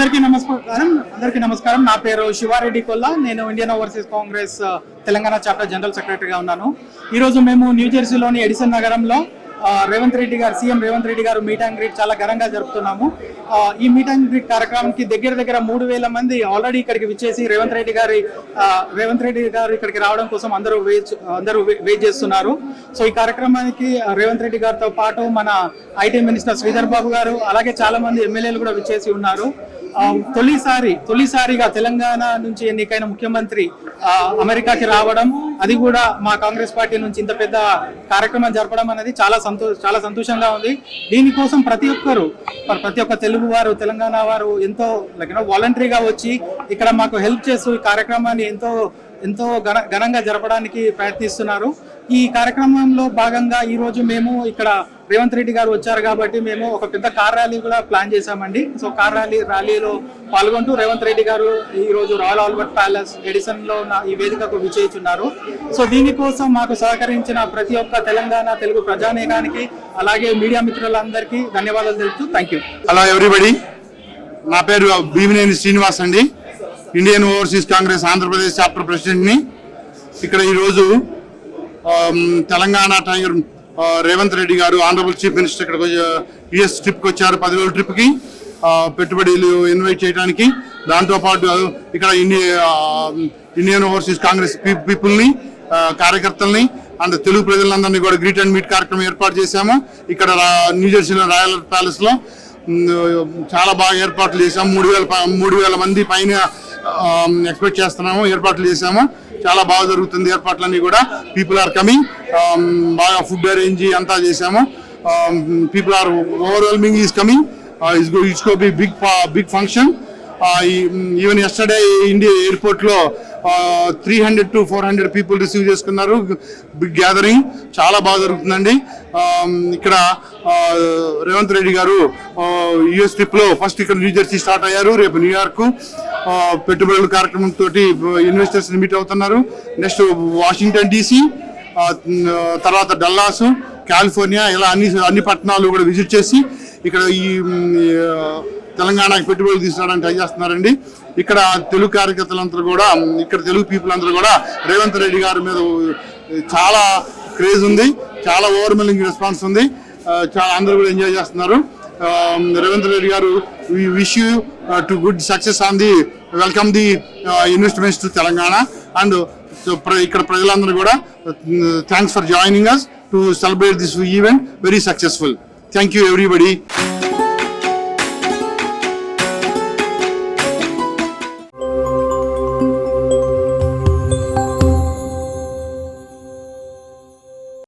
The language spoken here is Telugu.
అందరికీ నమస్కారం. నా పేరు శివారెడ్డి కొల్లా. నేను Indian Overseas Congress Telangana chapter general సెక్రటరీగా ఉన్నాను. ఈరోజు మేము న్యూజెర్సీలోని ఎడిసన్ నగరంలో సీఎం రేవంత్ రెడ్డి గారు మీట్ అండ్ గ్రీట్ చాలా ఘనంగా జరుపుతున్నాము. ఈ మీట్ అండ్ గ్రీట్ కార్యక్రమానికి దగ్గర 3,000 మంది ఆల్రెడీ ఇక్కడికి విచ్చేసి రేవంత్ రెడ్డి గారు ఇక్కడికి రావడం కోసం అందరూ వెయిట్ చేస్తున్నారు. సో ఈ కార్యక్రమానికి రేవంత్ రెడ్డి గారితో పాటు మన ఐటీ మినిస్టర్ శ్రీధర్ బాబు గారు, అలాగే చాలా మంది ఎమ్మెల్యేలు కూడా విచ్చేసి ఉన్నారు. తొలిసారిగా తెలంగాణ నుంచి ఎన్నికైన ముఖ్యమంత్రి అమెరికాకి రావడం, అది కూడా మా కాంగ్రెస్ పార్టీ నుంచి ఇంత పెద్ద కార్యక్రమం జరపడం అనేది చాలా సంతోషంగా ఉంది. దీనికోసం ప్రతి ఒక్క తెలుగు వారు, తెలంగాణ వారు ఎంతో వాలంటరీగా వచ్చి ఇక్కడ మాకు హెల్ప్ చేస్తూ ఈ కార్యక్రమాన్ని ఎంతో ఘనంగా జరపడానికి ప్రయత్నిస్తున్నారు. ఈ కార్యక్రమంలో భాగంగా ఈ రోజు మేము ఇక్కడ రేవంత్ రెడ్డి గారు వచ్చారు కాబట్టి మేము ఒక పెద్ద కార్ ర్యాలీ కూడా ప్లాన్ చేశామండి. సో కార్ ర్యాలీలో పాల్గొంటూ రేవంత్ రెడ్డి గారు ఈ రోజు రాయల్ ఆల్బర్ట్ ప్యాలెస్ ఎడిసన్ లో ఈ వేదికకు విచ్చేస్తున్నారు. సో దీనికోసం మాకు సహకరించిన ప్రతి ఒక్క తెలుగు ప్రజానీకానికి, అలాగే మీడియా మిత్రులందరికీ ధన్యవాదాలు తెలుపుతూ థ్యాంక్ యూ. హలో ఎవ్రీబడి, నా పేరు భీమినేని శ్రీనివాస్ అండి. Indian Overseas Congress Andhra Pradesh chapter ప్రెసిడెంట్ని. ఇక్కడ ఈరోజు Telangana tiger Revanth Reddy garu honourable chief minister ఇక్కడ యుఎస్ ట్రిప్కి వచ్చారు. 10 రోజుల ట్రిప్కి పెట్టుబడులు ఇన్వైట్ చేయడానికి. దాంతోపాటు ఇక్కడ ఇండియన్ ఓవర్సీస్ కాంగ్రెస్ పీపుల్ని, కార్యకర్తల్ని అండ్ తెలుగు ప్రజలందరినీ కూడా గ్రీట్ అండ్ మీట్ కార్యక్రమం ఏర్పాటు చేశాము. ఇక్కడ న్యూజెర్సీలో రాయల్ ప్యాలెస్లో చాలా బాగా ఏర్పాట్లు చేశాము. 3,000 మంది పైన ఎక్స్పెక్ట్ చేస్తున్నాము. ఏర్పాట్లు చేశాము. చాలా బాగా జరుగుతుంది ఏర్పాట్లన్నీ కూడా. People are coming. బాగా ఫుడ్ అరేంజ్ అంతా చేశాము. People are overwhelming is coming. It's go be big function. Even yesterday India airport లో 300 to 400 పీపుల్ రిసీవ్ చేసుకున్నారు. బిగ్ గ్యాదరింగ్ చాలా బాగా జరుగుతుందండి. ఇక్కడ రేవంత్ రెడ్డి గారు యుఎస్ ట్రిప్ లో ఫస్ట్ ఇక్కడ న్యూజెర్సీ స్టార్ట్ అయ్యారు. రేపు న్యూయార్క్ పెట్టుబడుల కార్యక్రమం తోటి ఇన్వెస్టర్స్ మీట్ అవుతున్నారు. నెక్స్ట్ వాషింగ్టన్ DC, తర్వాత డల్లాస్, కాలిఫోర్నియా, ఇలా అన్ని పట్టణాలు కూడా విజిట్ చేసి ఇక్కడ ఈ తెలంగాణకి పెట్టుబడులు తీసుకురావడానికి ట్రై చేస్తున్నారండి. ఇక్కడ తెలుగు కార్యకర్తలందరూ కూడా, ఇక్కడ తెలుగు పీపుల్ అందరూ కూడా రేవంత్ రెడ్డి గారి మీద చాలా క్రేజ్ ఉంది. చాలా ఓవర్వెల్మింగ్ రెస్పాన్స్ ఉంది. చాలా అందరూ కూడా ఎంజాయ్ చేస్తున్నారు. రేవంత్ రెడ్డి గారు, we wish you to good success on the welcome the investments to Telangana. And ఇక్కడ ప్రజలందరూ కూడా thanks for joining us to celebrate this event very successful. Thank you everybody.